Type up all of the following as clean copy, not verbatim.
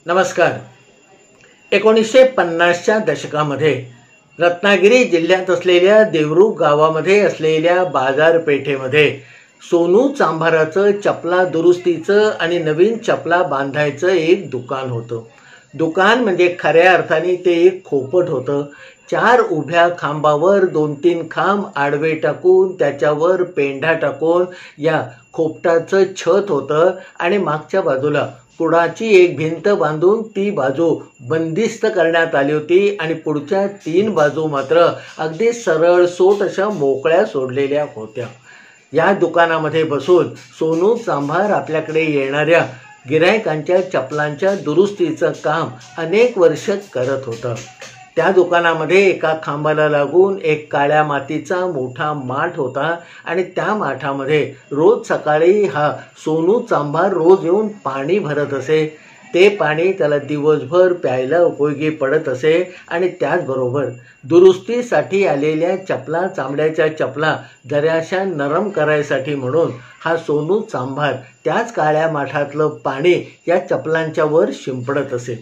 नमस्कार। 1950च्या दशकामध्ये रत्नागिरी जिल्ह्यात असलेल्या देवरुख गावामध्ये असलेल्या बाजारपेठेमध्ये सोनू चांभाराचं चपला दुरुस्तीचं आणि नवीन चपला बांधायचं एक दुकान होतं। दुकान म्हणजे खऱ्या अर्थाने ते एक खोपट होतं। 4 उभ्या खांबावर 2-3 खांब आडवे टाकून त्याच्यावर पेंढा टाकून या खोपटाचं छत होतं आणि मागच्या बाजूला कुडाची एक भिंत बांधून ती बाजू बंदिस्त करण्यात आली होती आणि पुढच्या 3 बाजू मात्र अगदी सरळ सोट अशा मोकळ्या सोडलेल्या होत्या। या दुकानामध्ये बसून सोनू चांभार आपल्याकडे येणाऱ्या गिरायकांच्या चपलांच्या दुरुस्तीचं काम अनेक वर्ष करत होता। त्या दुकानामध्ये एका खांबाला लागून एक काळ्या मातीचा मोठा माठ होता आणि त्या माठामध्ये रोज सकाळी हा सोनू चांभार रोज येऊन पाणी भरत असे। ते पाणी त्याला दिवसभर प्यायला उपयोगी पडत असे आणि त्याचबरोबर दुरुस्तीसाठी आलेल्या चपला चामड्याच्या चपला जराशा नरम करायसाठी म्हणून हा सोनू चांभार त्याच काळ्या माठातलं पाणी या चपलांच्या वर शिंपडत असे।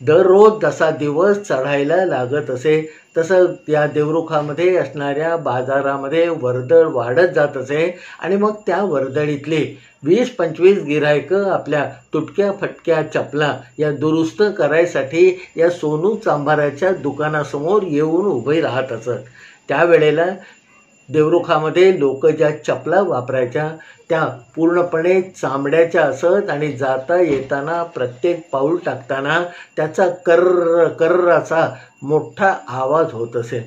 दररोज जसा दिवस चढायला लागत असे तसं या देवरुखामध्ये असणाऱ्या बाजारामध्ये वर्दळ वाढत जात असे आणि मग त्या वर्दळीतली 20-25 गिरायकं आपल्या तुटक्या फटक्या चपला या दुरुस्त करायसाठी या सोनू चांभाराच्या दुकानासमोर येऊन उभे राहत असत। त्यावेळेला देवरुखामध्ये लोक ज्या चपला वापरायच्या त्या पूर्णपणे चामड्याच्या असत आणि जाता येताना प्रत्येक पाऊल टाकताना त्याचा कर्र कर्र असा मोठा आवाज होत असे।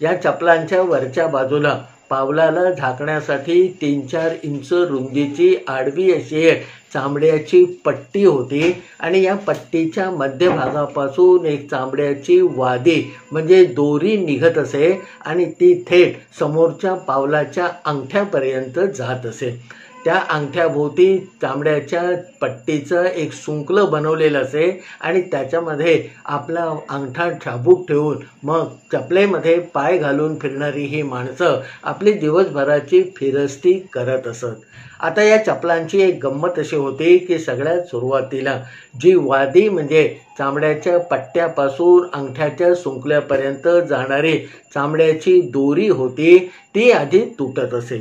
या चपलांच्या वरच्या बाजूला पावलाला झाकण्यासाठी 3-4 इंच रुंदीची आडवी अशी एक चामड्याची पट्टी होती आणि या पट्टीच्या मध्यभागापासून एक चामड्याची वादी म्हणजे दोरी निघत असे आणि ती थेट समोरच्या पावलाच्या अंगठ्यापर्यंत जात असे। त्या अंगठ्याभोवती चामड्याच्या पट्टीचं एक सुंकलं बनवलेलं असे आणि त्याच्यामध्ये आपला अंगठा ठाबूक ठेवून मग चपलेमध्ये पाय घालून फिरणारी ही माणसं आपली दिवसभराची फिरस्ती करत असत। आता या चपलांची एक गंमत अशी होती की सगळ्यात सुरुवातीला जी वादी म्हणजे चामड्याच्या पट्ट्यापासून अंगठ्याच्या सुंकल्यापर्यंत जाणारी चामड्याची दोरी होती ती आधी तुटत असे।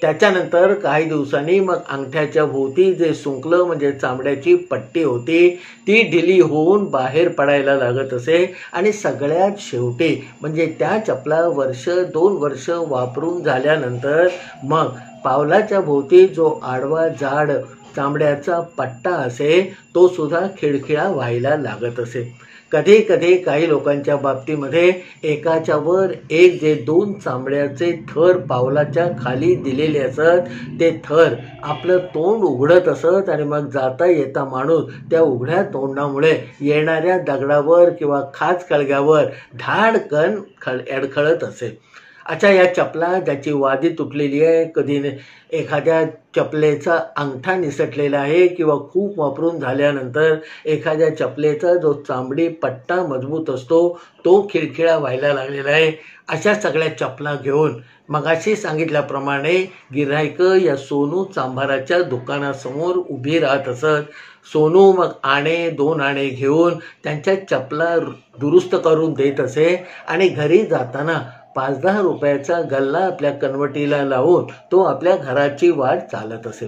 त्याच्यानंतर काही दिवसांनी मग अंगठ्याच्या भोवती जे सुंकलं म्हणजे चामड्याची पट्टी होती ती ढिली होऊन बाहेर पडायला लागत असे आणि सगळ्यात शेवटी म्हणजे त्या चपला 1-2 वर्ष वापरून झाल्यानंतर मग पावलाच्या भोवती जो आडवा जाड चामड्याचा पट्टा असे तो सुद्धा खिळखिळा व्हायला लागत असे। कधी कधी काही लोकांच्या बाबतीमध्ये एकाच्या वर एक जे 2 चामड्याचे थर पावलाच्या खाली दिलेले असत ते थर आपलं तोंड उघडत असत आणि मग जाता येता माणूस त्या उघड्या तोंडामुळे येणाऱ्या दगडावर किंवा खाच कळग्यावर धाडकन अडखळत असे। अच्छा, या चपला ज्याची वादी तुटलेली आहे, कधी एखाद्या चपलेचा अंगठा निसटलेला आहे किंवा खूप वापरून झाल्यानंतर एखाद्या चपलेचा जो चामडी पट्टा मजबूत असतो तो खिळखिळा व्हायला लागलेला आहे, अशा सगळ्या चपला घेऊन मगाशी सांगितल्याप्रमाणे गिऱ्हाईकं या सोनू चांभाराच्या दुकानासमोर उभी राहत असत। सोनू मग 2 आणे घेऊन त्यांच्या चपला दुरुस्त करून देत असे आणि घरी जाताना 5-10 रुपयाचा गल्ला आपल्या कनवटीला लावून तो आपल्या घराची वाट चालत असे।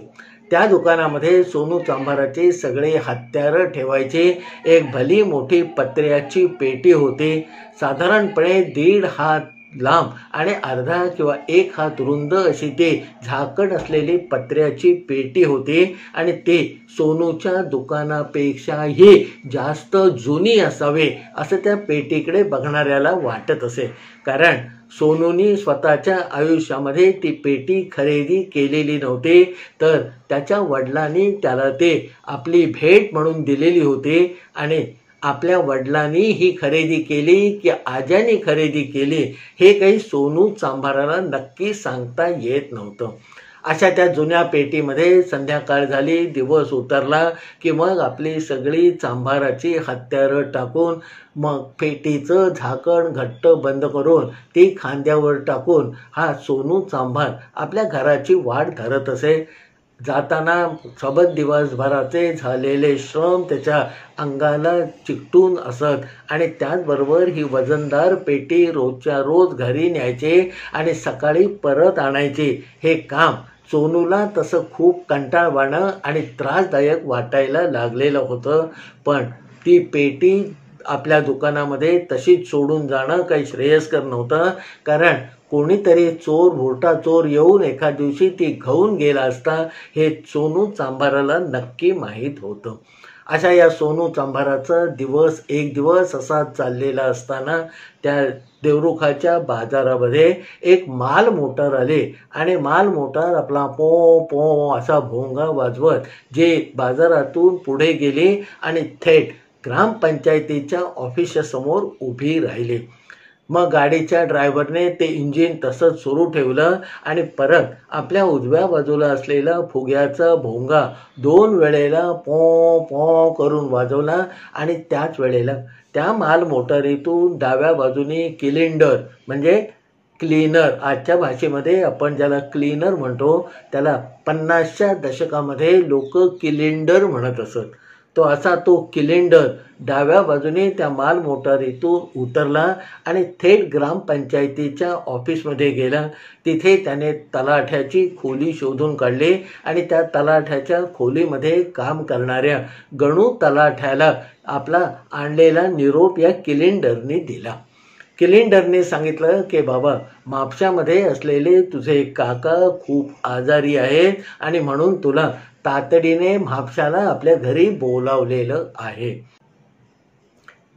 त्या दुकानामध्ये सोनू चांभाराचे सगळे हत्यारं ठेवायचे एक भली मोठी पत्र्याची पेटी होती। साधारणपणे 1.5 हात लांब आणि अर्धा किंवा 1 हात रुंद अशी ती झाकण असलेली पत्र्याची पेटी होती आणि ती सोनूच्या दुकानापेक्षाही जास्त जुनी असावी असं त्या पेटीकडे बघणाऱ्याला वाटत असे, कारण सोनूनी स्वतःच्या आयुष्यामध्ये ती पेटी खरेदी केलेली नव्हती, तर त्याच्या वडिलांनी त्याला ते आपली भेट म्हणून दिलेली होती आणि आपल्या वडिलांनी ही खरेदी केली की आज्याने खरेदी केली हे काही सोनू चांभाराला नक्की सांगता येत नव्हतं। अशा त्या जुन्या पेटीमध्ये संध्याकाळ झाली, दिवस उतरला की मग आपली सगळी चांभाराची हत्यारं टाकून मग पेटीचं झाकण घट्ट बंद करून ती खांद्यावर टाकून हा सोनू चांभार आपल्या घराची वाट धरत असे। जाताना सोबत दिवसभराचे झालेले श्रम त्याच्या अंगाला चिकटून असत आणि त्याचबरोबर ही वजनदार पेटी रोजच्या रोज घरी न्यायचे आणि सकाळी परत आणायचे हे काम सोनूला तसं खूप कंटाळवाणं आणि त्रासदायक वाटायला लागलेलं होतं. पण ती पेटी आपल्या दुकानामध्ये तशीच सोडून जाणं काही श्रेयस्कर नव्हतं, कारण कोणीतरी चोर भोरटा चोर येऊन एका दिवशी ती घेऊन गेला असता हे सोनू चांभाराला नक्की माहीत होतं. अशा या सोनू चांभाराचा एक दिवस असा चाललेला असताना त्या देवरुखाच्या बाजारामध्ये एक माल मोटार आले आणि माल मोटार आपला पो पो असा भोंगा वाजवत जे बाजारातून पुढे गेले आणि थेट ग्रामपंचायतीच्या ऑफिसच्या समोर उभी राहिली. मग गाडीच्या ड्रायव्हरने ते इंजिन तसंच सुरू ठेवलं आणि परत आपल्या उजव्या बाजूला असलेला फुग्याचा भोंगा 2 वेळेला पॉ पॉ करून वाजवला आणि त्याच वेळेला त्या माल मोटारीतून डाव्या बाजूने किलिंडर म्हणजे क्लीनर, आजच्या भाषेमध्ये आपण ज्याला क्लीनर म्हणतो त्याला 50च्या दशकामध्ये लोक किलिंडर म्हणत असत. तो किलिंडर डाव्या बाजूने त्या माल मोटारीतून उतरला आणि थेट ग्रामपंचायतीच्या ऑफिसमध्ये गेला. तिथे त्याने तलाठ्याची खोली शोधून काढली आणि त्या तलाठ्याच्या खोलीमध्ये काम करणाऱ्या गणू तलाठ्याला आपला आणलेला निरोप या किलिंडरने दिला. किलिंडरने सांगितलं की बाबा, म्हापशामध्ये असलेले तुझे काका खूप आजारी आहेत आणि म्हणून तुला तातडीने म्हापशाला आपल्या घरी बोलावलेलं आहे.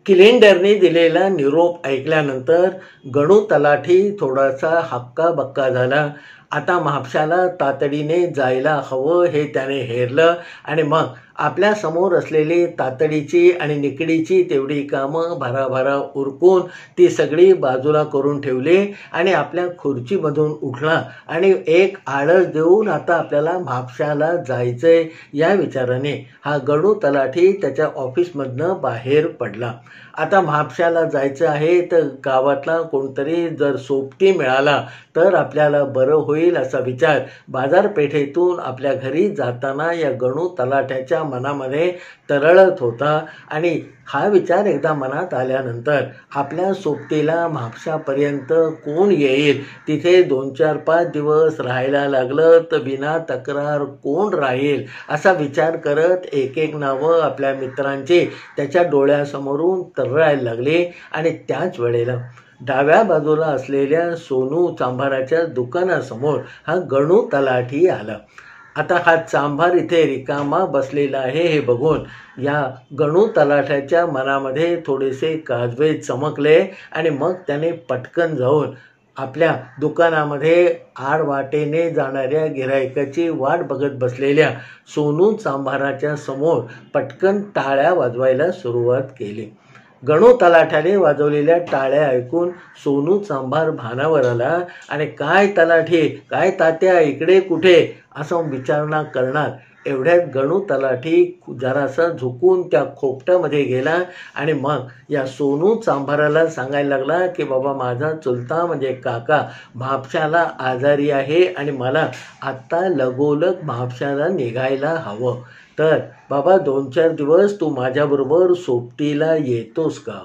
किलिंडरने दिलेला निरोप ऐकल्यानंतर गणू तलाठी थोडासा हक्काबक्का झाला. आता म्हापशाला तातडीने जायला हवं हे त्याने हेरलं आणि मग आपल्या समोर असलेली तातडीची आणि निकडीची तेवढी कामं भराभरा उरकून ती सगळी बाजूला करून ठेवली आणि आपल्या खुर्चीमधून उठला आणि एक आळस देऊन आता आपल्याला म्हापशाला जायचंय या विचाराने हा गणू तलाठी त्याच्या ऑफिसमधनं बाहेर पडला. आता म्हापशाला जायचं आहे तर गावातला कोणतरी जर सोबती मिळाला तर आपल्याला बरं होईल असा विचार बाजारपेठेतून आपल्या घरी जाताना या गणू तलाठ्याच्या मनामध्ये तरळत होता. आणि हा विचार एकदा मनात आल्यानंतर आपल्या सोबतीला म्हापशापर्यंत कोण येईल, तिथे 2-4-5 दिवस राहायला लागलं तर विना तक्रार कोण राहील असा विचार करत एक एक नावं आपल्या मित्रांची त्याच्या डोळ्यासमोरून तरळायला लागली. आणि त्याच वेळेला डाव्या बाजूला असलेल्या सोनू चांभाराच्या दुकानासमोर हा गणू तलाठी आला. आता हा चांभार इथे रिकामा बसलेला आहे हे बघून या गणू तलाठ्याच्या मनामध्ये थोडेसे काजवे चमकले आणि मग त्याने पटकन जाऊन आपल्या दुकानामध्ये आडवाटेने जाणाऱ्या गिऱ्हाईकाची वाट बघत बसलेल्या सोनू चांभाराच्या समोर पटकन टाळ्या वाजवायला सुरुवात केली. गणू तलाठ्याने वाजवलेल्या टाळ्या ऐकून सोनू चांभार भानावर आला आणि काय तलाठी, काय तात्या, इकडे कुठे असं विचारणा करणार एवढ्यात गणू तलाठी जरासा झुकून त्या खोपट्यामध्ये गेला आणि मग या सोनू चांभाराला सांगायला लागला की बाबा, माझा चुलता म्हणजे काका म्हापशाला आजारी आहे आणि मला आत्ता लगोलग म्हापशाला निघायला हवं, तर बाबा 2-4 दिवस तू माझ्याबरोबर सोबतीला येतोस का?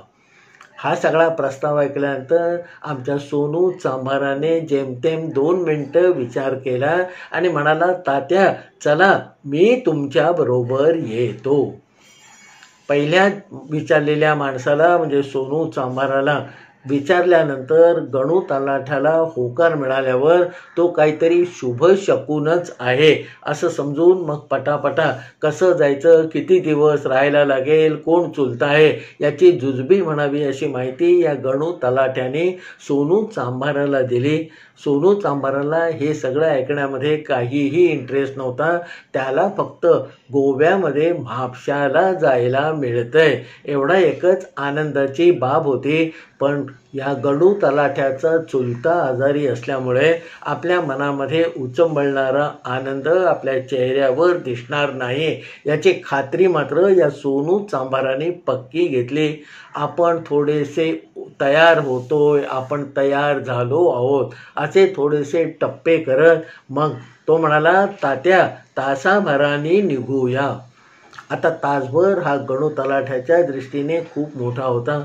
हा सगळा प्रस्ताव ऐकल्यानंतर आमच्या सोनू चांभाराने जेमतेम 2 मिनिटं विचार केला आणि म्हणाला, तात्या चला मी तुमच्याबरोबर येतो. पहिल्या विचारलेल्या माणसाला म्हणजे सोनू चांभाराला विचारल्यानंतर गणू तलाठ्याला होकार मिळाल्यावर तो काहीतरी शुभ शकूनच आहे असं समजून मग पटापटा कसं जायचं, किती दिवस राहायला लागेल, कोण चुलता आहे याची जुजबी म्हणावी अशी माहिती या गणू तलाठ्याने सोनू चांभाराला दिली. सोनू चांभाराला हे सगळं ऐकण्यामध्ये काहीही इंटरेस्ट नव्हता. त्याला फक्त गोव्यामध्ये म्हापशाला जायला मिळतंय एवढा एकच आनंदाची बाब होती. पण या गणू तलाठ्याचा चुलता आजारी असल्यामुळे आपल्या मनामध्ये उचंबळणारा आनंद आपल्या चेहऱ्यावर दिसणार नाही याची खात्री मात्र या सोनू चांभाराने पक्की घेतली. आपण थोडेसे तयार होतोय, आपण तयार झालो आहोत असे थोडेसे टप्पे करत मग तो म्हणाला, तात्या तासाभराने निघूया. आता तासभर हा गणू तलाठ्याच्या दृष्टीने खूप मोठा होता.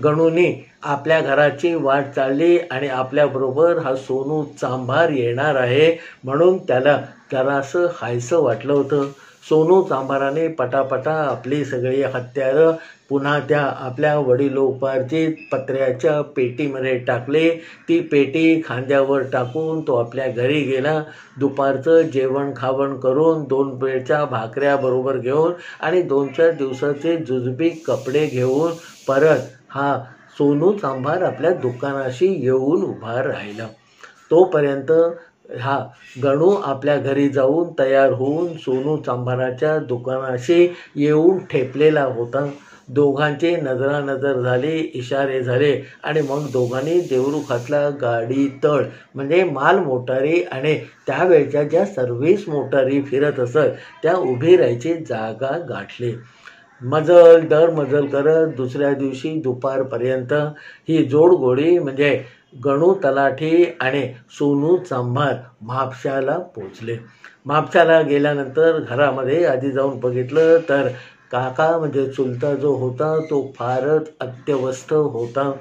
गणूने आपल्या घराची वाट चालली आणि आपल्याबरोबर हा सोनू चांभार येणार आहे म्हणून त्याला जरासं हायसं वाटलं होतं. सोनू चांभाराने पटापटा आपली सगळी हत्यारं पुन्हा त्या आपल्या वडिलोपार्जित पत्र्याच्या पेटीमध्ये टाकले. ती पेटी खांद्यावर टाकून तो आपल्या घरी गेला. दुपारचं जेवण खावण करून 2 वेळच्या भाकऱ्या बरोबर घेऊन आणि 2-4 दिवसाचे जुजबी कपडे घेऊन परत हा सोनू चांभार आपल्या दुकानाशी येऊन उभा राहिला. तोपर्यंत हा गणू आपल्या घरी जाऊन तयार होऊन सोनू चांभाराच्या दुकानाशी येऊन ठेपलेला होता. दोघांचे नजरानजर झाले, इशारे झाले आणि मग दोघांनी देवरुखातला गाडी तळ म्हणजे माल मोटारी आणि त्यावेळच्या ज्या सर्व्हिस मोटारी फिरत असत त्या उभी राहायची जागा गाठली. मजल दर मजल करत दुसऱ्या दिवशी दुपारपर्यंत ही जोडगोडी म्हणजे गणू तलाठी आणि सोनू चांभार म्हापशाला पोचले. म्हापशाला गेल्यानंतर घरामध्ये आधी जाऊन बघितलं तर काका म्हणजे चुलता जो होता तो फारच अत्यवस्थ होता.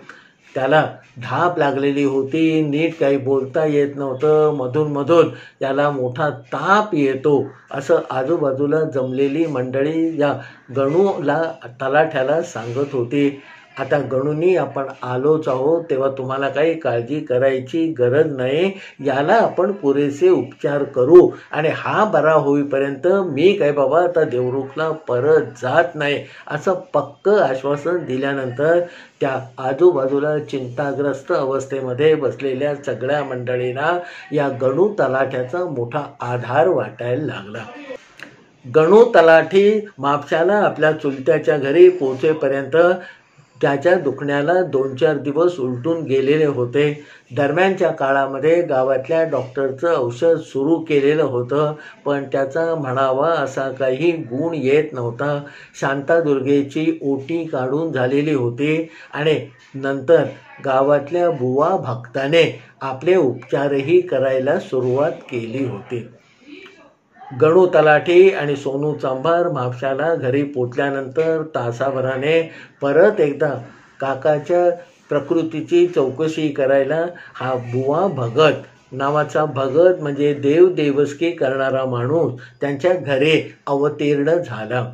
त्याला धाप लागलेली होती, नीट काही बोलता येत नव्हतं, मधून त्याला मोठा ताप येतो असं आजूबाजूला जमलेली मंडळी या गणूला तलाठ्याला सांगत होती. आता गणूनी आपण आलोच आहोत तेव्हा तुम्हाला काही काळजी करायची गरज नाही, याला आपण पुरेसे उपचार करू आणि हा बरा होईपर्यंत मी काय बाबा आता देवरुखला परत जात नाही असं पक्क आश्वासन दिल्यानंतर त्या आजूबाजूला चिंताग्रस्त अवस्थेमध्ये बसलेल्या सगळ्या मंडळींना या गणू तलाठ्याचा मोठा आधार वाटायला लागला. गणू तलाठी म्हापशाला आपल्या चुलत्याच्या घरी पोहोचेपर्यंत त्याच्या दुखण्याला 2-4 दिवस उलटून गेलेले होते. दरम्यानच्या काळामध्ये गावातल्या डॉक्टरचं औषध सुरू केलेलं होतं पण त्याचा म्हणावा असा काही गुण येत नव्हता. शांतादुर्गेची ओटी काढून झालेली होती आणि नंतर गावातल्या बुवा भक्ताने आपले उपचारही करायला सुरुवात केली होती. गणू तलाठी आणि सोनू चांभार म्हापशाला घरी पोचल्यानंतर तासाभराने परत एकदा काकाच्या प्रकृतीची चौकशी करायला हा बुवा भगत नावाचा भगत म्हणजे देव देवस्की करणारा माणूस त्यांच्या घरी अवतीर्ण झाला.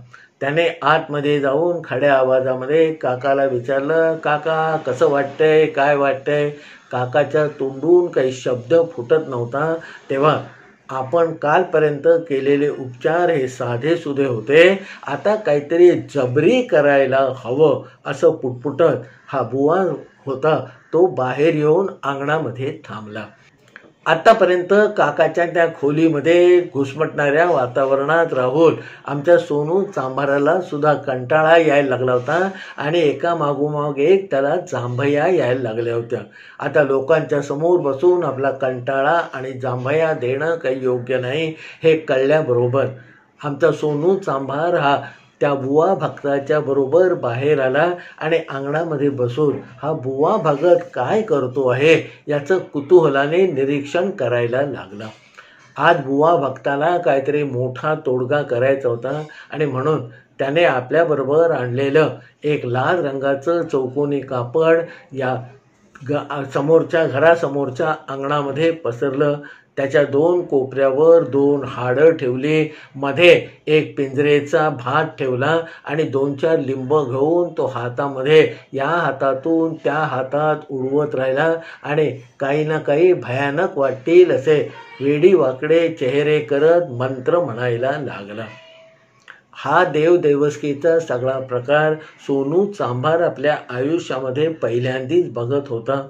त्याने आतमध्ये जाऊन खड्या आवाजामध्ये काकाला विचारलं, काका कसं वाटतंय, काय वाटतंय? काकाच्या तोंडून काही शब्द फुटत नव्हता. तेव्हा आपण कालपर्यंत केलेले उपचार हे साधे सुधे होते, आता काहीतरी जबरी करायला हवं असं पुटपुटत हा बुवा होता तो बाहेर येऊन अंगणामध्ये थांबला. आतापर्यंत काकाच्या त्या खोलीमध्ये घुसमटणाऱ्या वातावरणात राहून आमच्या सोनू चांभाराला सुद्धा कंटाळा यायला लागला होता आणि एका मागोमाग एक त्याला जांभया यायला लागल्या होत्या. आता लोकांच्या समोर बसून आपला कंटाळा आणि जांभया देणं काही योग्य नाही हे कळल्याबरोबर आमचा सोनू चांभार हा त्या बुवा भक्ताच्या बरोबर बाहेर आला आणि अंगणामध्ये बसून हा बुवा भगत काय करतो आहे याचं कुतूहलाने निरीक्षण करायला लागला. आज बुवा भक्ताला काहीतरी मोठा तोडगा करायचा होता आणि म्हणून त्याने आपल्याबरोबर आणलेलं एक लाल रंगाचं चौकोनी कापड या समोरच्या घरासमोरच्या अंगणामध्ये पसरलं. त्याच्या 2 कोपऱ्यावर 2 हाडं ठेवली, मध्ये एक पिंजरेचा भात ठेवला आणि 2-4 लिंब घेऊन तो हातामध्ये या हातातून त्या हातात उडवत राहिला आणि काही ना काही भयानक वाटतील असे वेडीवाकडे चेहरे करत मंत्र म्हणायला लागला. हा देव देवस्कीचा सगळा प्रकार सोनू चांभार आपल्या आयुष्यामध्ये पहिल्यांदाच बघत होता.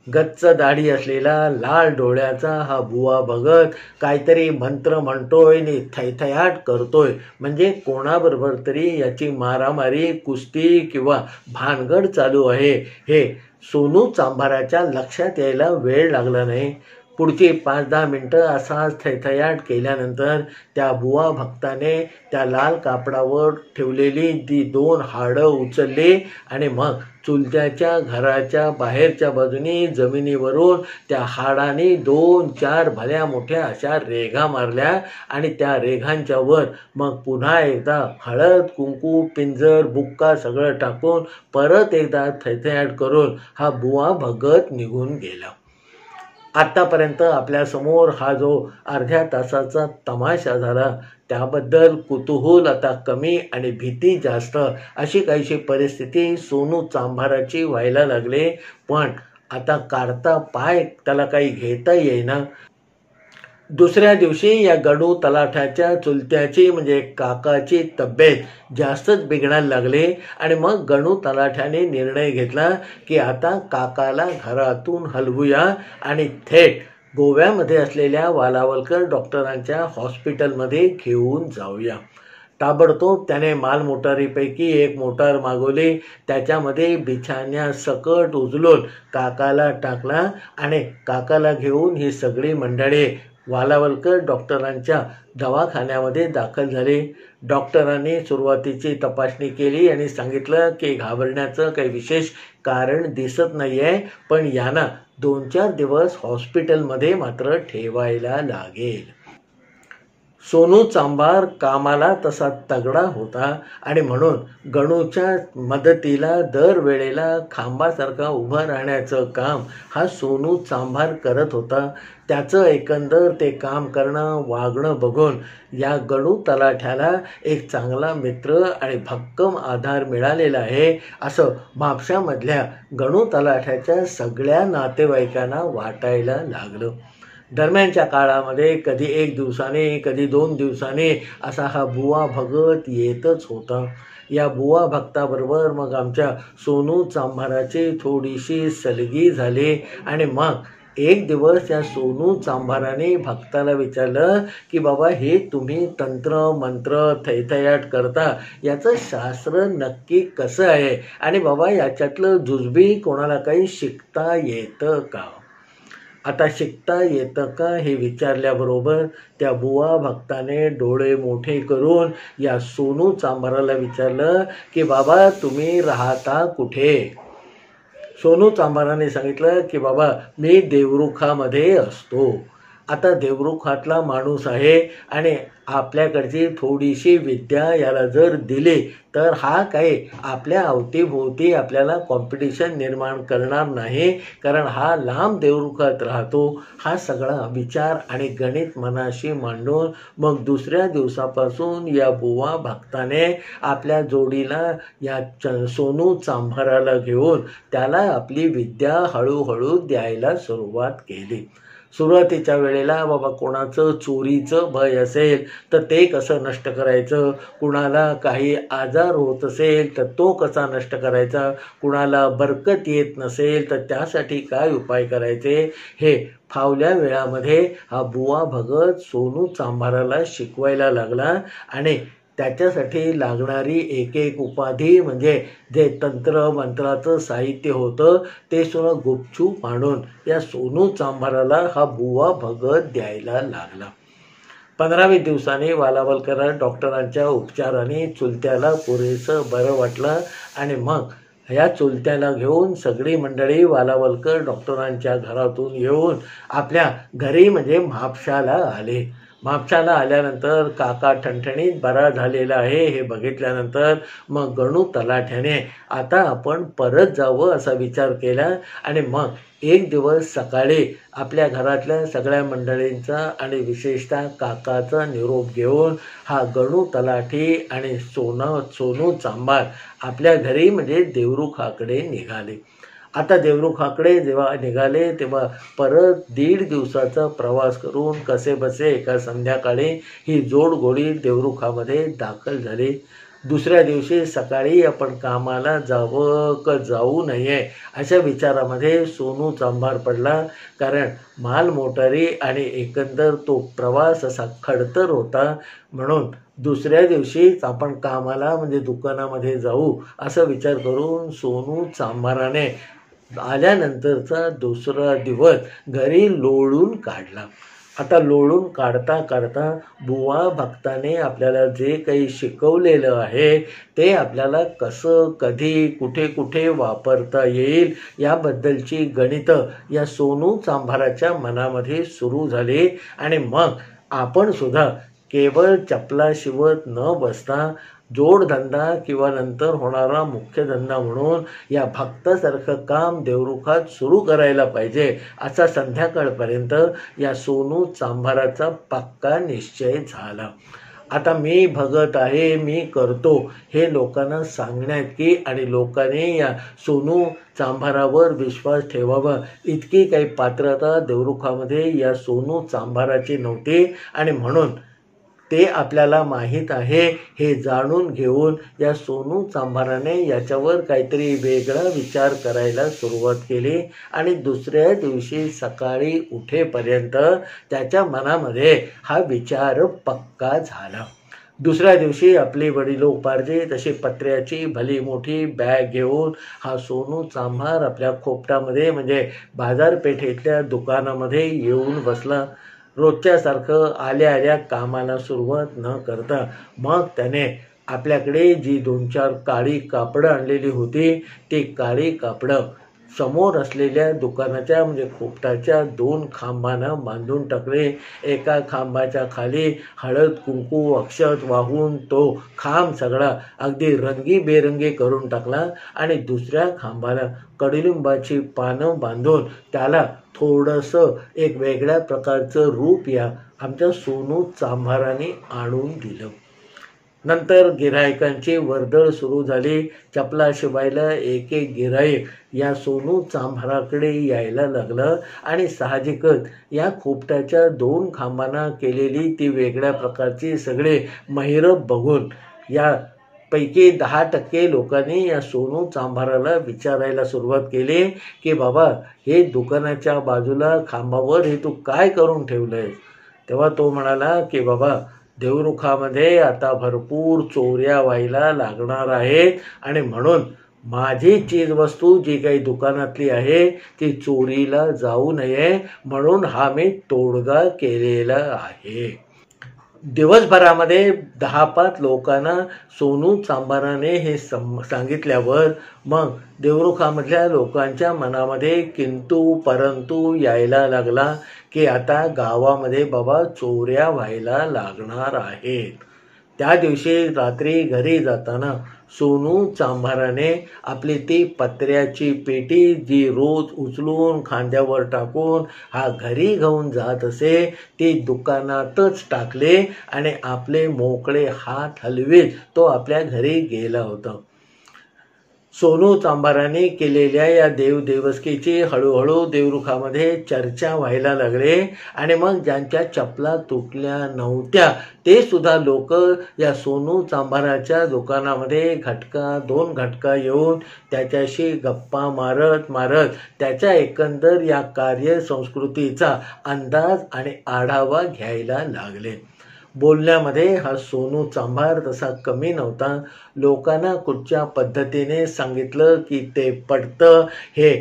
गच्च दाढी असलेला लाल डोळ्याचा हा बुवा भगत काहीतरी मंत्र म्हणतोय आणि थैथयाट करतोय म्हणजे कोणाबरोबर तरी याची मारामारी कुस्ती किंवा भानगड चालू आहे हे सोनू चांभाराच्या लक्षात यायला वेळ लागला नाही. पुढची 5-10 मिनटं असाच थैथयाट केल्यानंतर त्या बुवा भक्ताने त्या लाल कापडावर ठेवलेली ती 2 हाडं उचलली आणि मग चुलत्याच्या घराच्या बाहेरच्या बाजूनी जमिनीवरून त्या हाडांनी 2-4 भल्या मोठ्या अशा रेघा मारल्या आणि त्या रेघांच्या वर मग पुन्हा एकदा हळद, कुंकू, पिंजर, बुक्का सगळं टाकून परत एकदा थैथयाट करून हा बुवा भगत निघून गेला. आत्तापर्यंत आपल्यासमोर हा जो अर्ध्या तासाचा तमाशा झाला त्याबद्दल कुतूहल आता कमी आणि भीती जास्त अशी काहीशी परिस्थिती सोनू चांभाराची व्हायला लागली. पण आता काढता पाय त्याला काही घेता येईना. दुसऱ्या दिवशी या गणू तलाठ्याच्या चुलत्याची म्हणजे काकाची तब्येत जास्तच बिघडायला लागली आणि मग गणू तलाठ्याने निर्णय घेतला की आता काकाला घरातून हलवूया आणि थेट गोव्यामध्ये असलेल्या वालावलकर डॉक्टरांच्या हॉस्पिटलमध्ये घेऊन जाऊया. ताबडतोब त्याने मालमोटारीपैकी एक मोटार मागवली, त्याच्यामध्ये बिछाण्यासकट उचलून काकाला टाकला आणि काकाला घेऊन ही सगळी मंडळी वालावलकर डॉक्टरांच्या दवाखान्यामध्ये दाखल झाली. डॉक्टरांनी सुरुवातीची तपासणी केली आणि सांगितलं की घाबरण्याचं काही विशेष कारण दिसत नाही आहे, पण यांना 2-4 दिवस हॉस्पिटलमध्ये मात्र ठेवायला लागेल. सोनू चांभार कामाला तसा तगडा होता आणि म्हणून गणूच्या मदतीला दरवेळेला खांबासारखा उभं राहण्याचं काम हा सोनू चांभार करत होता. त्याचं एकंदर ते काम करणं, वागणं बघून या गणू तलाठ्याला एक चांगला मित्र आणि भक्कम आधार मिळालेला आहे असं म्हापशामधल्या गणू तलाठ्याच्या सगळ्या नातेवाईकांना वाटायला लागलं. दरम्यानच्या काळामध्ये कधी 1 दिवसाने कधी 2 दिवसाने असा हा बुवा भगत येतच होता. या बुवा भक्ताबरोबर मग आमच्या सोनू चांभाराची थोडीशी सलगी झाली आणि मग एक दिवस या सोनू चांभाराने भक्ताला विचारलं की बाबा हे तुम्ही तंत्र मंत्र थैथयाट करता याचं शास्त्र नक्की कसं आहे आणि बाबा याच्यातलं जुजबी कोणाला काही शिकता येतं का? आता शिकता येतं का हे विचारल्याबरोबर त्या बुवा भक्ताने डोळे मोठे करून या सोनू चांभाराला विचारलं की बाबा तुम्ही राहता कुठे? सोनू चांभाराने सांगितलं की बाबा मी देवरुखामध्ये असतो. आता देवरुखातला माणूस आहे आणि आपल्याकडची थोडीशी विद्या याला जर दिली तर हा काही आपल्या अवतीभोवती आपल्याला कॉम्पिटिशन निर्माण करणार नाही, कारण हा लांब देवरुखात राहतो. हा सगळा विचार आणि गणित मनाशी मांडून मग दुसऱ्या दिवसापासून या बुवा भक्ताने आपल्या जोडीला या सोनू चांभाराला घेऊन त्याला आपली विद्या हळूहळू द्यायला सुरुवात केली. सुरुवातीच्या वेळेला बाबा कोणाचं चोरीचं भय असेल तर ते कसं नष्ट करायचं, कुणाला काही आजार होत असेल तर तो कसा नष्ट करायचा, कुणाला बरकत येत नसेल तर त्यासाठी काय उपाय करायचे, हे फावल्या वेळामध्ये हा बुवा भगत सोनू चांभाराला शिकवायला लागला. आणि त्याच्यासाठी लागणारी एक एक उपाधी म्हणजे जे तंत्र मंत्राचं साहित्य होतं ते सुद्धा गुपचूप आणून या सोनू चांभाराला हा बुवा भगत द्यायला लागला. 15-20 दिवसांनी वालावलकर डॉक्टरांच्या उपचाराने चुलत्याला पुरेसं बरं वाटलं आणि मग या चुलत्याला घेऊन सगळी मंडळी वालावलकर डॉक्टरांच्या घरातून येऊन आपल्या घरी म्हणजे म्हापशाला आले. म्हापशाला आल्यानंतर काका ठणठणीत बरा झालेला आहे हे बघितल्यानंतर मग गणू तलाठ्याने आता आपण परत जावं असा विचार केला आणि मग एक दिवस सकाळी आपल्या घरातल्या सगळ्या मंडळींचा आणि विशेषतः काकाचा निरोप घेऊन हा गणू तलाठी आणि सोनू चांभार आपल्या घरी म्हणजे देवरुखाकडे निघाले. आता देवरुखाकडे जेव्हा निघाले तेव्हा परत 1.5 दिवसाचा प्रवास करून कसेबसे एका संध्याकाळी ही जोडगोळी देवरुखामध्ये दाखल झाली. दुसऱ्या दिवशी सकाळी आपण कामाला जावं का जाऊ नये अशा विचारामध्ये सोनू चांभार पडला, कारण मालमोटारी आणि एकंदर तो प्रवास असा खडतर होता. म्हणून दुसऱ्या दिवशीच आपण कामाला म्हणजे दुकानामध्ये जाऊ असा विचार करून सोनू चांभाराने आल्यानंतरचा दुसरा दिवस घरी लोळून काढला. आता लोळून काढता काढता बुवा भक्ताने आपल्याला जे काही शिकवलेलं आहे ते आपल्याला कसं कधी कुठे कुठे वापरता येईल याबद्दलची गणितं या सोनू चांभाराच्या मनामध्ये सुरू झाली. आणि मग आपण सुद्धा केवळ चपला शिवत न बसता जोडधंदा किंवा नंतर होणारा मुख्य धंदा म्हणून या भक्तासारखं काम देवरुखात सुरू करायला पाहिजे असा संध्याकाळपर्यंत या सोनू चांभाराचा पक्का निश्चय झाला. आता मी भगत आहे, मी करतो हे लोकांना सांगण्यात की आणि लोकांनी या सोनू चांभारावर विश्वास ठेवावा इतकी काही पात्रता देवरुखामध्ये या सोनू चांभाराची नव्हती. आणि म्हणून ते आपल्याला माहीत आहे हे जाणून घेऊन या सोनू चांभाराने याच्यावर काहीतरी वेगळा विचार करायला सुरुवात केली. आणि दुसऱ्या दिवशी सकाळी उठेपर्यंत त्याच्या मनामध्ये हा विचार पक्का झाला. दुसऱ्या दिवशी आपली वडिलोपार्जित तशी पत्र्याची भली मोठी बॅग घेऊन हा सोनू चांभार आपल्या खोपटामध्ये म्हणजे बाजारपेठेतल्या दुकानामध्ये येऊन बसला. रोजच्यासारखं आल्या आल्या कामाला सुरुवात न करता मग त्याने आपल्याकडे जी 2-4 काळी कापडं आणलेली होती ती काळी कापडं समोर असलेल्या दुकानाच्या म्हणजे खोपटाच्या 2 खांबांना बांधून टाकले. एका खांबाच्या खाली हळद कुंकू अक्षत वाहून तो खांब सगळा अगदी रंगीबेरंगी करून टाकला. आणि दुसऱ्या खांबाला कडुलिंबाची पानं बांधून त्याला थोडंसं एक वेगळ्या प्रकारचं रूप या आमच्या सोनू चांभाराने आणून दिलं. नंतर गिऱ्हाईकांची वर्दळ सुरू झाली. चपला शिवायला एक एक गिऱ्हाईक या सोनू चांभाराकडे यायला लागलं. आणि साहजिकच या खोपटाच्या 2 खांबांना केलेली ती वेगळ्या प्रकारची सगळे महिरप बघून या पैकी 10% लोकांनी या सोनू चांभाराला विचारायला सुरुवात केली की बाबा हे दुकानाच्या बाजूला खांबावर हे तू काय करून ठेवलंय. तेव्हा तो म्हणाला की बाबा देवरुखामध्ये आता भरपूर चोऱ्या व्हायला लागणार आहेत आणि म्हणून माझी चीजवस्तू जी काही दुकानातली आहे ती चोरीला जाऊ नये म्हणून हा मी तोडगा केलेला आहे. दिवसभरामध्ये 10-5 लोकांना सोनू चांभाराने हे सांगितल्यावर मग देवरुखामधल्या लोकांच्या मनामध्ये किंतु परंतु यायला लागला की आता गावामध्ये बाबा चोऱ्या व्हायला लागणार आहेत. त्या दिवशी रात्री घरी जाताना सोनू चांभाराने आपली ती पत्र्याची पेटी जी रोज उचलून खांद्यावर टाकून हा घरी घेऊन जात असे ती दुकानातच टाकले आणि आपले मोकळे हात हलवीत तो आपल्या घरी गेला होता. सोनू चांभाराने केलेल्या या देवदेवस्कीची हळूहळू देवरुखामध्ये चर्चा व्हायला लागले. आणि मग ज्यांच्या चपला तुटल्या नव्हत्या ते सुद्धा लोक या सोनू चांभाराच्या दुकानामध्ये घटका 2 घटका येऊन त्याच्याशी गप्पा मारत मारत त्याच्या एकंदर या कार्यसंस्कृतीचा अंदाज आणि आढावा घ्यायला लागले. बोलण्यामध्ये हा सोनू चांभार तसा कमी नव्हता. लोकांना कुठच्या पद्धतीने सांगितलं की ते पडतं हे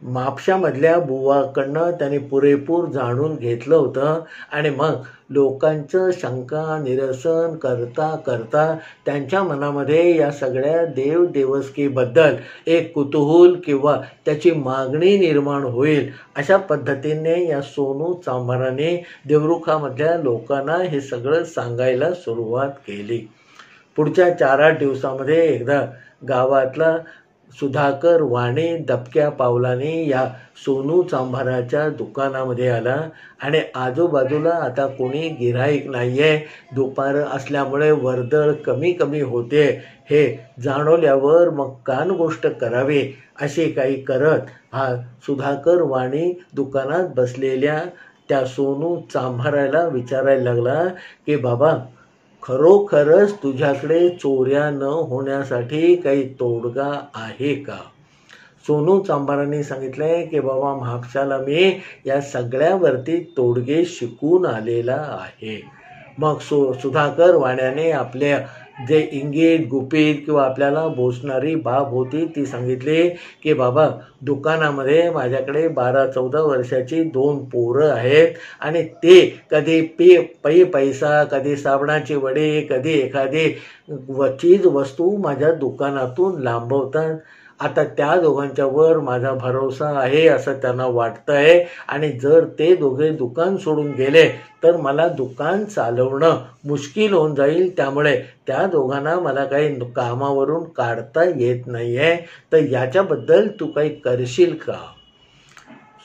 म्हापशामधल्या बुवाकडनं त्याने पुरेपूर जाणून घेतलं होतं. आणि मग लोकांचं शंका निरसन करता करता त्यांच्या मनामध्ये या सगळ्या देवदेवस्कीबद्दल एक कुतूहल किंवा त्याची मागणी निर्माण होईल अशा पद्धतीने या सोनू चांभाराने देवरुखामधल्या लोकांना हे सगळं सांगायला सुरुवात केली. पुढच्या 4-8 दिवसामध्ये एकदा गावातला सुधाकर वाणी दबक्या पावलाने या सोनू चांभाराच्या दुकानामध्ये आला. आणि आजूबाजूला आता कोणी गिऱ्हाईक नाही आहे. दुपार असल्यामुळे वर्दळ कमी कमी होते हे जाणवल्यावर मग कानगोष्ट करावी अशी काही करत हा सुधाकर वाणी दुकानात बसलेल्या त्या सोनू चांभाराला विचारायला लागला की बाबा खरोखरच तुझ्याकडे चोऱ्या न होण्यासाठी काही तोडगा आहे का. सोनू चांभारांनी सांगितलंय की बाबा म्हापशाला मी या सगळ्यावरती तोडगे शिकून आलेला आहे. मग सुधाकर वाण्याने आपल्या जे इंगित गुपित किंवा आपल्याला बोचणारी बाब होती ती सांगितली की बाबा, दुकानामध्ये माझ्याकडे 12-14 वर्षाची 2 पोरं आहेत आणि ते कधी पैसा, कधी साबणाची वडी, कधी एखादी चीज वस्तू माझ्या दुकानातून लांबवतात. आता त्या दोघांच्या वर माझा भरोसा आहे असं त्यांना वाटतंय आणि जर ते दोघे दुकान सोडून गेले तर मला दुकान चालवणं मुश्किल होऊन जाईल. त्यामुळे त्या दोघांना मला काही कामावरून काढता येत नाही आहे. तर याच्याबद्दल तू काही करशील का?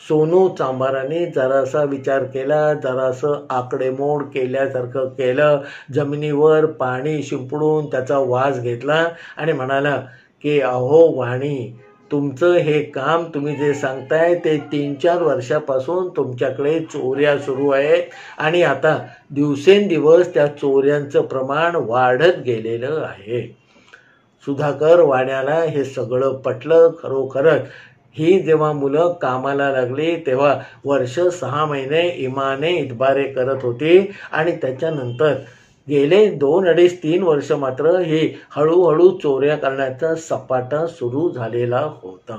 सोनू चांभाराने जरासा विचार केला, जरासं आकडेमोड केल्यासारखं केलं, जमिनीवर पाणी शिंपडून त्याचा वास घेतला आणि म्हणाला की अहो वाणी, तुमचं हे काम तुम्ही जे सांगताय ते 3-4 वर्षापासून तुमच्याकडे चोऱ्या सुरू आहेत आणि आता दिवसेंदिवस त्या चोऱ्यांचं प्रमाण वाढत गेलेलं आहे. सुधाकर वाण्याला हे सगळं पटलं. खरोखरच ही जेव्हा मुलं कामाला लागली तेव्हा वर्ष 6 महिने इमाने इतबारे करत होती आणि त्याच्यानंतर गेले 2-2.5-3 वर्ष मात्र ही हळूहळू चोऱ्या करण्याचा सपाटा सुरू झालेला होता.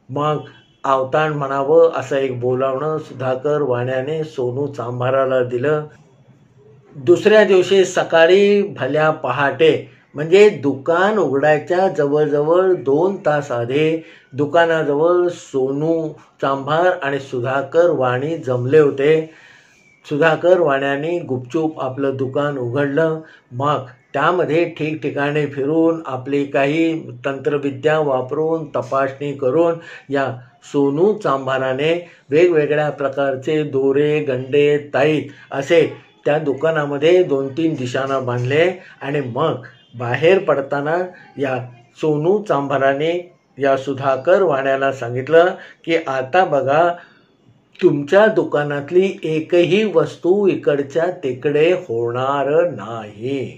मग अवताण म्हणावं असं एक बोलावणं सुधाकर वाण्याने सोनू चांभाराला दिलं. दुसऱ्या दिवशी सकाळी भल्या पहाटे, म्हणजे दुकान उघडायच्या जवळजवळ 2 तास आधी दुकानाजवळ सोनू चांभार आणि सुधाकर वाणी जमले होते. सुधाकर वाण्याने गुपचूप आपलं दुकान उघडलं. मग त्यामध्ये ठिकठिकाणी फिरून आपली काही तंत्रविद्या वापरून तपासणी करून या सोनू चांभाराने वेगवेगळ्या प्रकारचे दोरे, गंडे, ताईत असे त्या दुकानामध्ये 2-3 दिशांना बांधले आणि मग बाहेर पडताना या सोनू चांभाराने या सुधाकर वाण्याला सांगितलं की आता बघा, तुमच्या दुकानातली एकही वस्तू इकडच्या तिकडे होणार नाही.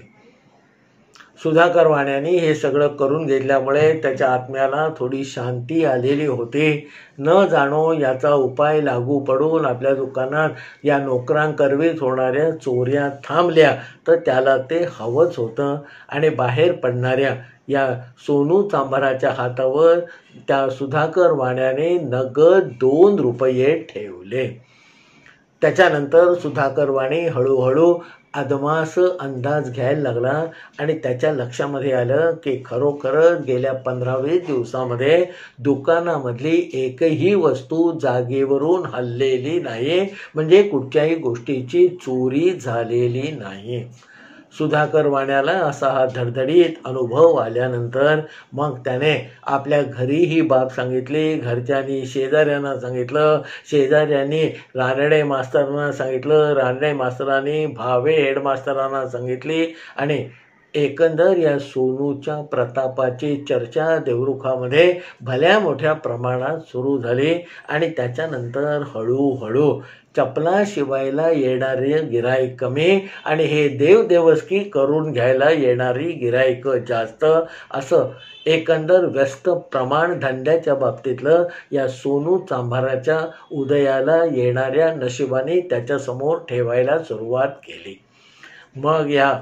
सुधाकर वाण्याने हे सगळं करून घेतल्यामुळे त्याच्या आत्म्याला थोडी शांती आलेली होती. न जाणो याचा उपाय लागू पडून आपल्या दुकानात या नोकरांकरवीच होणाऱ्या चोऱ्या थांबल्या तर त्याला ते हवंच होतं आणि बाहेर पडणाऱ्या या सोनू चांभाराच्या हातावर त्या सुधाकर वाण्याने नगद 2 रुपये ठेवले. त्याच्यानंतर सुधाकर वाणी हळूहळू अदमास अंदाज घ्यायला लागला आणि त्याच्या लक्षामध्ये आलं की खरोखरच गेल्या 15-20 दिवसामध्ये दुकानामधली एकही वस्तू जागेवरून हललेली नाही, म्हणजे कुठच्याही गोष्टीची चोरी झालेली नाही. सुधाकर वाण्याला असा हा धडधडीत अनुभव आल्यानंतर मग त्याने आपल्या घरी ही बाब सांगितली. घरच्यांनी शेजाऱ्यांना सांगितलं, शेजाऱ्यांनी रानडे मास्तरांना सांगितलं, रानडे मास्तरांनी भावे हेडमास्तरांना सांगितली आणि एकंदर या सोनूच्या प्रतापाची चर्चा देवरुखामध्ये भल्या मोठ्या प्रमाणात सुरू झाली आणि त्याच्यानंतर हळूहळू चपला शिवायला येणारे गिराईक कमी आणि हे देवदेवस्की करून घ्यायला येणारी गिराईक जास्त, असं एकंदर व्यस्त प्रमाण धंद्याच्या बाबतीतलं या सोनू चांभाराच्या उदयाला येणाऱ्या नशिबाने त्याच्यासमोर ठेवायला सुरुवात केली. मग या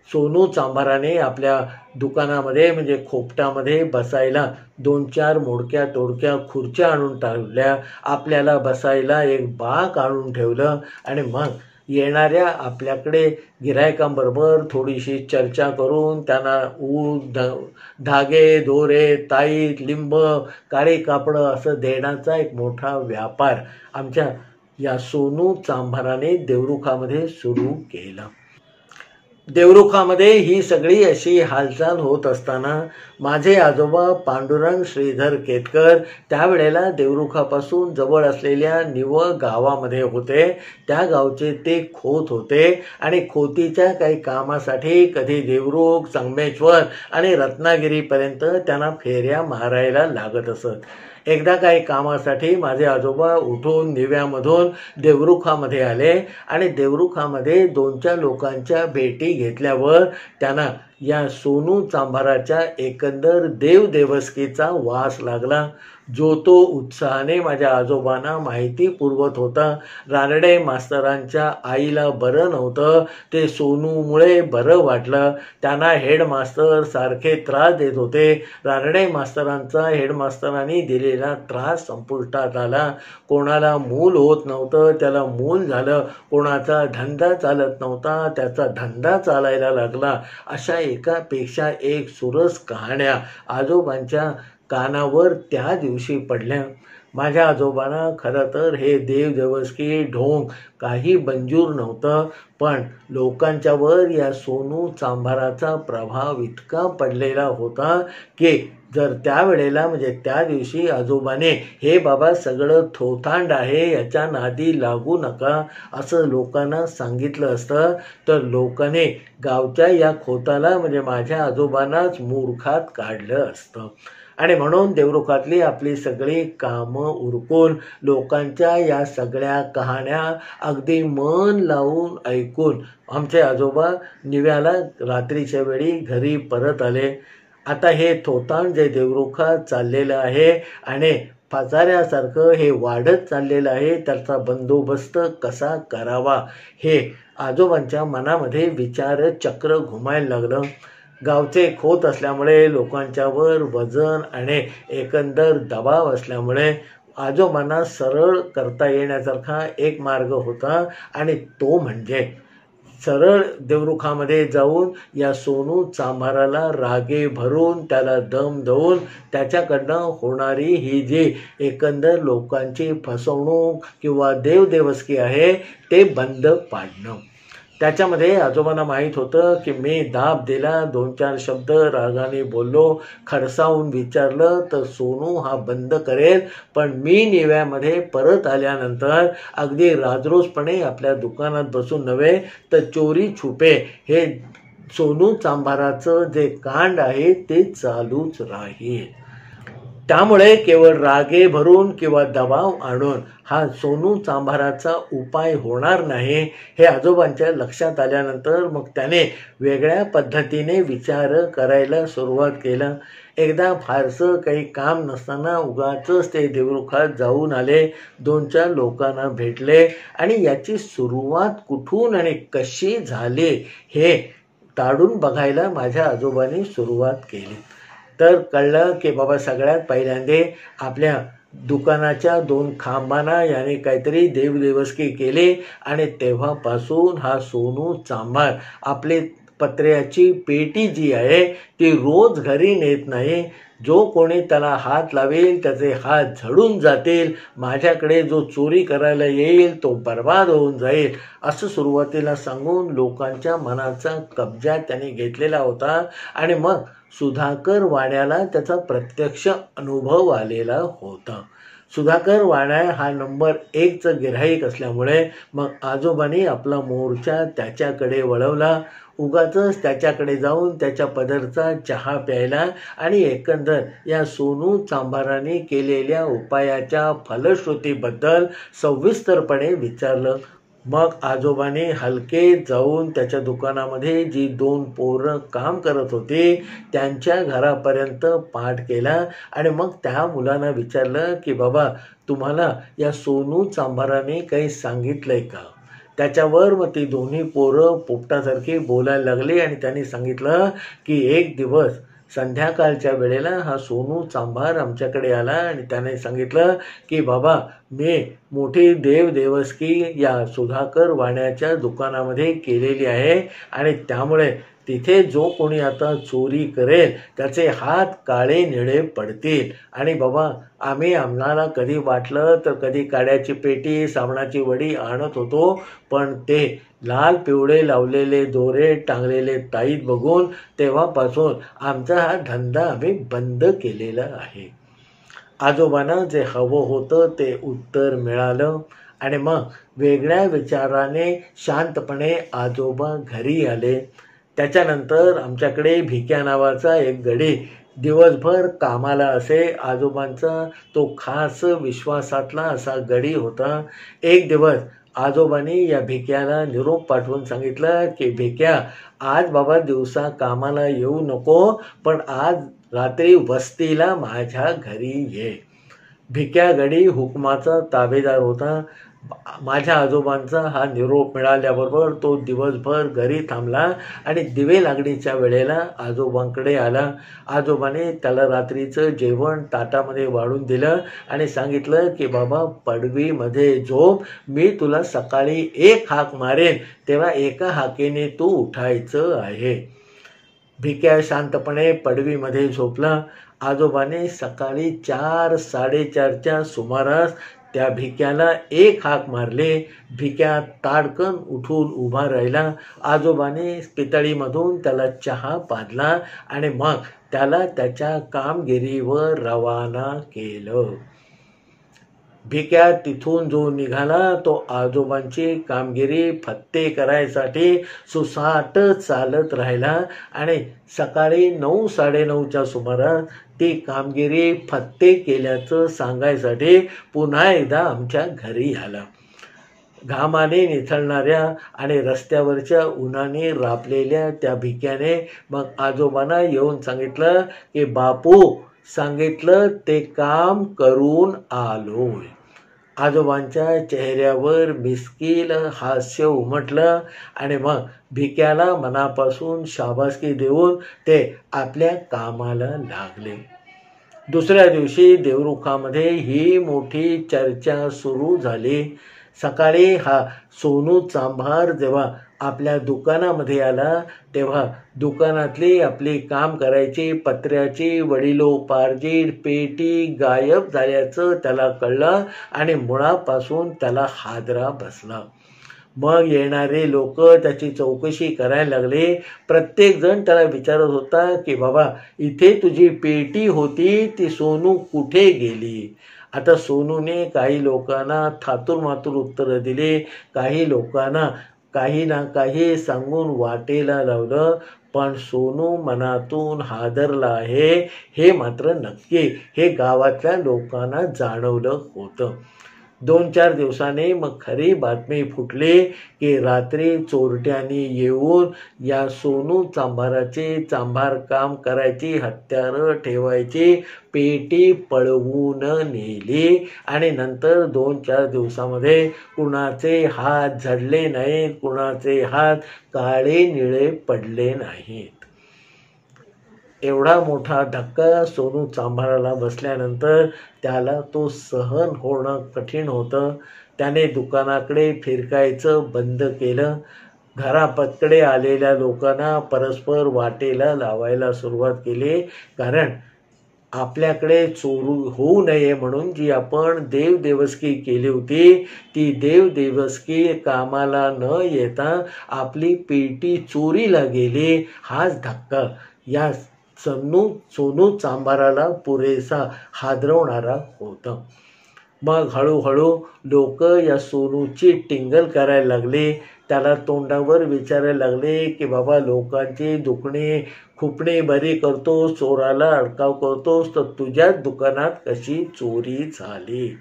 सोनू चांभाराने आपल्या दुकानामध्ये म्हणजे खोपटामध्ये बसायला 2-4 मोडक्या तोडक्या खुर्च्या आणून टाकल्या, आपल्याला बसायला एक बाक आणून ठेवलं आणि मग येणाऱ्या आपल्याकडे गिरायकांबरोबर थोडीशी चर्चा करून त्यांना धागे, दोरे, ताईत, लिंब, काळे कापडं असं देण्याचा एक मोठा व्यापार आमच्या या सोनू चांभाराने देवरुखामध्ये सुरू केला. देवरुखामध्ये ही सगळी अशी हालचाल होत असताना माझे आजोबा पांडुरंग श्रीधर केतकर त्यावेळेला देवरुखापासून जवळ असलेल्या निवळ गावामध्ये होते. त्या गावचे ते खोत होते आणि खोतीच्या काही कामासाठी कधी देवरुख, संगमेश्वर आणि रत्नागिरीपर्यंत त्यांना फेऱ्या मारायला लागत असत. एकदा काही कामासाठी माझे आजोबा उठून निव्यामधून देवरुखामध्ये आले आणि देवरुखामध्ये 2-4 लोकांच्या भेटी घेतल्यावर त्यांना या सोनू चांभाराच्या एकंदर देवदेवस्कीचा वास लागला. जो तो उत्साहाने माझ्या आजोबांना माहिती पुरवत होता. रानडे मास्तरांच्या आईला बरं नव्हतं, ते सोनूमुळे बरं वाटलं. त्यांना हेडमास्तर सारखे त्रास देत होते. रानडे मास्तरांचा हेडमास्तरांनी दिलेला त्रास संपुष्टात आला. कोणाला मूल होत नव्हतं, त्याला मूल झालं. कोणाचा धंदा चालत नव्हता, त्याचा धंदा चालायला लागला. अशा एकापेक्षा एक सुरस कहाण्या आजोबांच्या कानावर त्या दिवशी पडल्या. माझ्या आजोबांना खरं तर हे देवदेवस्की ढोंग काही मंजूर नव्हतं, पण लोकांच्यावर या सोनू चांभाराचा प्रभाव इतका पडलेला होता की जर त्यावेळेला म्हणजे त्या दिवशी आजोबाने हे बाबा सगळं थोथांड आहे, याच्या नादी लागू नका असं लोकांना सांगितलं असतं तर लोकांनी गावच्या या खोताला म्हणजे माझ्या आजोबांनाच मूर्खात काढलं असतं. आणि म्हणून देवरुखातली आपली सगळी कामं उरकून लोकांच्या या सगळ्या कहाण्या अगदी मन लावून ऐकून आमचे आजोबा निव्याला रात्रीच्या वेळी घरी परत आले. आता हे थोतांड जे देवरुखात चाललेलं आहे आणि फाचाऱ्यासारखं हे वाढत चाललेलं आहे, त्याचा बंदोबस्त कसा करावा हे आजोबांच्या मनामध्ये विचार चक्र घुमायला लागलं. गावचे खोत असल्यामुळे लोकांच्यावर वजन आणि एकंदर दबाव असल्यामुळे आजोबांना सरळ करता येण्यासारखा एक मार्ग होता आणि तो म्हणजे सरळ देवरुखामध्ये जाऊन या सोनू चांभाराला रागे भरून त्याला दम देऊन त्याच्याकडनं होणारी ही जी एकंदर लोकांची फसवणूक किंवा देवदेवस्की आहे ते बंद पाडणं. त्याच्यामध्ये आजोबांना माहीत होतं की मी दाब दिला, 2-4 शब्द रागाने बोललो, खडसावून विचारलं तर सोनू हा बंद करेल. पण मी निव्यामध्ये परत आल्यानंतर अगदी राजरोसपणे आपल्या दुकानात बसून नव्हे तर चोरी छुपे हे सोनू चांभाराचं जे कांड आहे ते चालूच राहील. त्यामुळे केवळ रागे भरून किंवा दबाव आणून हा सोनू चांभाराचा उपाय होणार नाही हे आजोबांच्या लक्षात आल्यानंतर मग त्याने वेगळ्या पद्धतीने विचार करायला सुरुवात केलं. एकदा फारसं काही काम नसताना उगाचच ते देवरुखात जाऊन आले, 2-4 लोकांना भेटले आणि याची सुरुवात कुठून आणि कशी झाली हे ताडून बघायला माझ्या आजोबांनी सुरुवात केली. तर कळलं की बाबा सगळ्यात पहिल्यांदा आपल्या दुकानाच्या 2 खांबांना याने काहीतरी देवदेवस्की केली आणि तेव्हापासून हा सोनू चांभार आपली पत्र्याची पेटी जी आहे ती रोज घरी नेत नाही. जो कोणी त्याला हात लावेल त्याचे हात झडून जातील, माझ्याकडे जो चोरी करायला येईल तो बर्बाद होऊन जाईल असं सुरुवातीला सांगून लोकांच्या मनाचा कब्जा त्याने घेतलेला होता. आणि मग सुधाकर वाण्याला त्याचा प्रत्यक्ष अनुभव आलेला होता. सुधाकर वाण्या हा नंबर 1चं गिऱ्हाईक असल्यामुळे मग आजोबांनी आपला मोर्चा त्याच्याकडे वळवला. उगाचच त्याच्याकडे जाऊन त्याच्या पदरचा चहा प्यायला आणि एकंदर या सोनू चांभाराने केलेल्या उपायाच्या फलश्रुतीबद्दल सविस्तरपणे विचारलं. मग आजोबाने हलके जाऊन त्याच्या दुकानामध्ये जी 2 पोरं काम करत होती त्यांच्या घरापर्यंत पाठ केला आणि मग त्या मुलांना विचारलं की बाबा तुम्हाला या सोनू चांभाराने काही सांगितलंय का? त्याच्यावर मग ती दोन्ही पोरं पोपटासारखी बोलायला लागली आणि त्यांनी सांगितलं की एक दिवस संध्याकाळच्या वेळेला हा सोनू चांभार आमच्याकडे आला आणि त्याने सांगितलं की बाबा मी मोठी देवदेवस्की या सुधाकर वाण्याच्या दुकानामध्ये केलेली आहे आणि त्यामुळे तिथे जो कोणी आता चोरी करेल त्याचे हात काळे निळे पडतील. आणि बाबा आम्हाला कधी वाटलं तर कधी काड्याची पेटी साबणाची वडी आणत होतो, पण ते लाल पिवळे लावलेले दोरे टांगलेले ताईत बघून तेव्हापासून आमचा हा धंदा आम्ही बंद केलेला आहे. आजोबांना जे हवं होतं ते उत्तर मिळालं आणि मग वेगळ्या विचाराने शांतपणे आजोबा घरी आले. त्याच्यानंतर आमच्याकडे भिक्या नावाचा एक गडी दिवसभर कामाला असे. आजोबांचा तो खास विश्वासातला असा गडी होता. एक दिवस आजोबांनी या भिक्याला निरोप पाठवून सांगितलं की भिक्या आज बाबा दिवसा कामाला येऊ नको, पण आज रात्री वस्तीला माझ्या घरी ये. भिक्यागडी हुकमाचा ताबेदार होता. माझ्या आजोबांचा हा निरोप मिळाल्याबरोबर तो दिवसभर घरी थांबला आणि दिवे लागणीच्या वेळेला आजोबांकडे आला. आजोबाने त्याला रात्रीचं जेवण ताटामध्ये वाढून दिलं आणि सांगितलं की बाबा पडवीमध्ये झोप, मी तुला सकाळी एक हाक मारेन तेव्हा एका हाकेने तू उठायचं आहे. भिक्या शांतपणे पडवीमध्ये झोपला. आजोबाने सकाळी 4-4:30च्या सुमारास त्या भिक्याला एक हाक मारले. भिक्या ताडकन उठून उभा राहिला. आजोबाने पितळीमधून त्याला चहा पाजला आणि मग त्याला त्याच्या कामगिरीवर रवाना केलं. भिक्या तिथून जो निघाला तो आजोबांची कामगिरी फत्ते करायसाठी सुसाट चालत राहिला आणि सकाळी 9-9:30च्या सुमारास ती कामगिरी फत्ते केल्याचं सांगायसाठी पुन्हा एकदा आमच्या घरी आला. घामाने निथळणाऱ्या आणि रस्त्यावरच्या उन्हाने रापलेल्या त्या भिक्याने मग आजोबांना येऊन सांगितलं की बापू सांगितलं ते काम करून आलोय. आजोबांच्या चेहऱ्यावर मिस्कील हास्य उमटलं आणि मग भिक्याला मनापासून शाबासकी देऊन ते आपल्या कामाला लागले. दुसऱ्या दिवशी देवरुखामध्ये ही मोठी चर्चा सुरू झाली. सकाळी हा सोनू चांभार जेव्हा आपल्या दुकानामध्ये आला तेव्हा दुकानातली आपली काम करायची पत्र्याची वडिलोपार्जित पेटी गायब झाल्याचं त्याला कळलं आणि मुळापासून त्याला हादरा बसला. मग येणारे लोक त्याची चौकशी करायला लागले. प्रत्येकजण त्याला विचारत होता की बाबा इथे तुझी पेटी होती ती सोनू कुठे गेली. आता सोनूने काही लोकांना थातूरमातूर उत्तरं दिली. काही लोकांना काही ना काही सांगून वाटेला लावलं. पण सोनू मनातून हादरला आहे हे मात्र नक्की हे गावातल्या लोकांना जाणवलं होतं. 2-4 दिवसांनी मग खरी बातमी फुटली की रात्री चोरट्यांनी येऊन या सोनू चांभाराचे चांभार काम करायची हत्यारं ठेवायची पेटी पळवून नेली आणि नंतर 2-4 दिवसामध्ये कुणाचे हात झडले नाहीत, कुणाचे हात काळे निळे पडले नाहीत. एवढा मोठा धक्का सोनू चांभाराला बसल्यानंतर त्याला तो सहन होणं कठीण होतं. त्याने दुकानाकडे फिरकायचं बंद केलं. घरापत्कडे आलेल्या लोकांना परस्पर वाटेला लावायला सुरुवात केली. कारण आपल्याकडे चोरू होऊ नये म्हणून जी आपण देवदेवस्की केली होती ती देवदेवस्की कामाला न येता आपली पेटी चोरीला गेली. हाच धक्का या सोनू चांभाराला पुरेसा हादरवणारा होता. मग हळूहळू लोक या सोनूची टिंगल करायला लागले. त्याला तोंडावर विचारायला लागले की बाबा लोकांची दुखणी खुपणी बरी करतोस, चोराला अडकाव करतोस, तर तुझ्याच दुकानात कशी चोरी झाली.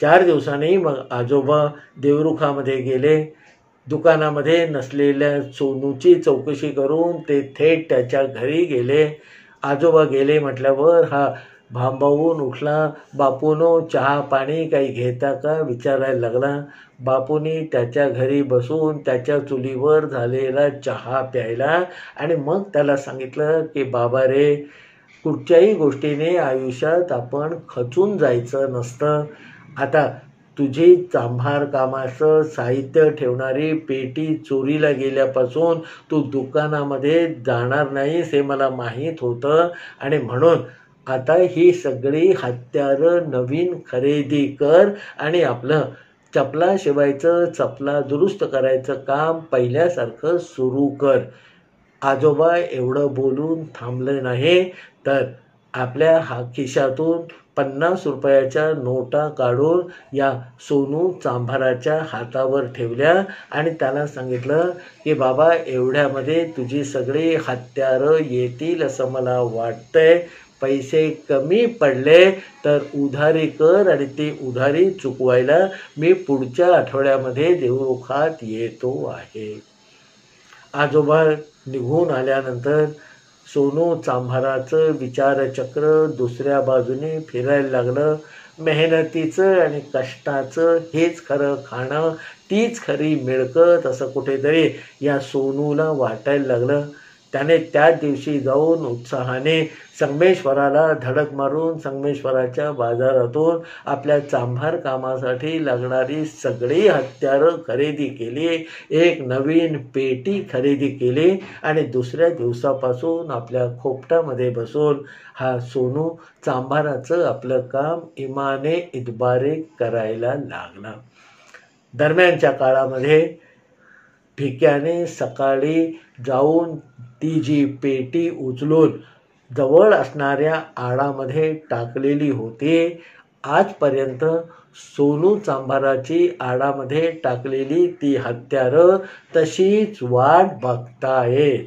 4 दिवसांनी मग आजोबा देवरुखामध्ये गेले. दुकानामध्ये नसलेल्या सोनूची चौकशी करून ते थेट त्याच्या घरी गेले. आजोबा गेले म्हटल्यावर हा भांबावून उठला. बापूनो चहा पाणी काही घेता का विचारायला लागला. बापूंनी त्याच्या घरी बसून त्याच्या चुलीवर झालेला चहा प्यायला आणि मग त्याला सांगितलं की बाबा रे कुठच्याही गोष्टीने आयुष्यात आपण खचून जायचं नसतं. आता तुझी चांभार कामाचं साहित्य ठेवणारी पेटी चोरीला गेल्यापासून तू दुकानामध्ये जाणार नाहीस हे मला माहीत होतं आणि म्हणून आता ही सगळी हत्यारं नवीन खरेदी कर आणि आपलं चपला शिवायचं चपला दुरुस्त करायचं काम पहिल्यासारखं सुरू कर. आजोबा एवढं बोलून थांबले नाही तर आपल्या खिशातून 50 रुपयाच्या नोटा काढून या सोनू चांभाराच्या हातावर ठेवल्या आणि त्याला सांगितलं की बाबा एवढ्यामध्ये तुझी सगळी हत्यारं येतील असं मला वाटतंय. पैसे कमी पडले तर उधारी कर आणि ती उधारी चुकवायला मी पुढच्या आठवड्यामध्ये देवरुखात येतो आहे. आजोबा निघून आल्यानंतर सोनू चांभाराचं विचारचक्र दुसऱ्या बाजूने फिरायला लागलं. मेहनतीचं आणि कष्टाचं हेच खरं खाणं, तीच खरी मिळकत असं कुठेतरी या सोनूला वाटायला लागलं. त्याने त्याच दिवशी जाऊन उत्साहाने संगमेश्वराला धडक मारून संगमेश्वराच्या बाजारातून आपल्या चांभार कामासाठी लागणारी सगळी हत्यारं खरेदी केली. एक नवीन पेटी खरेदी केली आणि दुसऱ्या दिवसापासून आपल्या खोपटामध्ये बसून हा सोनू चांभाराचं आपलं काम इमाने इतबारे करायला लागला. दरम्यानच्या काळामध्ये भिक्याने सकाळी जाऊन ती जी पेटी उचलून जवळ असणाऱ्या आडामध्ये टाकलेली होती, आजपर्यंत सोनू चांभाराची आडामध्ये टाकलेली ती हत्यारं तशीच वाट बघतायत.